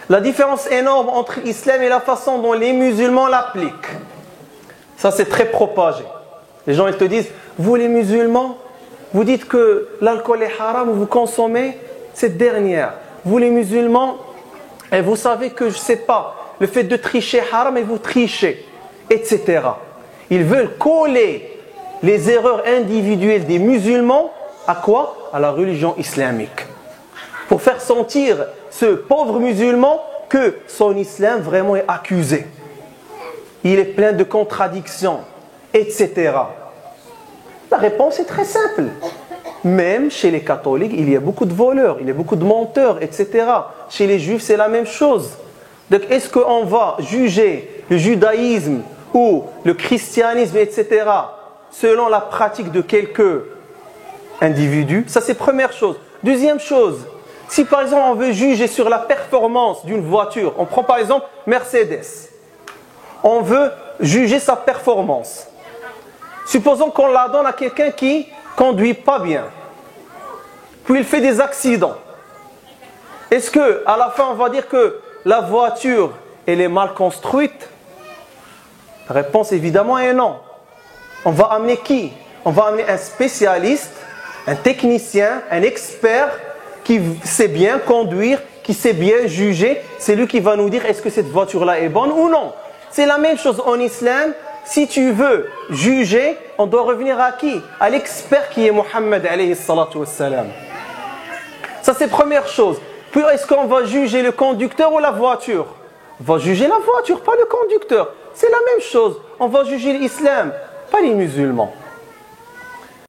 La différence énorme entre l'islam et la façon dont les musulmans l'appliquent. Ça, c'est très propagé. Les gens, ils te disent, vous les musulmans, vous dites que l'alcool est haram, vous consommez cette dernière. Vous les musulmans, et vous savez que, je ne sais pas, le fait de tricher est haram et vous trichez, etc. Ils veulent coller les erreurs individuelles des musulmans à quoi? À la religion islamique. Pour faire sentir ce pauvre musulman que son islam vraiment est accusé. Il est plein de contradictions, etc. La réponse est très simple. Même chez les catholiques, il y a beaucoup de voleurs, il y a beaucoup de menteurs, etc. Chez les juifs, c'est la même chose. Donc, est-ce qu'on va juger le judaïsme ou le christianisme, etc., selon la pratique de quelques individus? Ça, c'est première chose. Deuxième chose, si par exemple on veut juger sur la performance d'une voiture, on prend par exemple Mercedes. On veut juger sa performance. Supposons qu'on la donne à quelqu'un qui conduit pas bien. Puis il fait des accidents. Est-ce que à la fin on va dire que la voiture elle est mal construite? La réponse évidemment est non. On va amener qui? On va amener un spécialiste, un technicien, un expert qui sait bien conduire, qui sait bien juger. C'est lui qui va nous dire est-ce que cette voiture-là est bonne ou non. C'est la même chose en islam. Si tu veux juger, on doit revenir à qui? À l'expert qui est Muhammad alayhi salatu wassalam. Ça c'est première chose. Puis est-ce qu'on va juger le conducteur ou la voiture? On va juger la voiture, pas le conducteur. C'est la même chose. On va juger l'islam, pas les musulmans.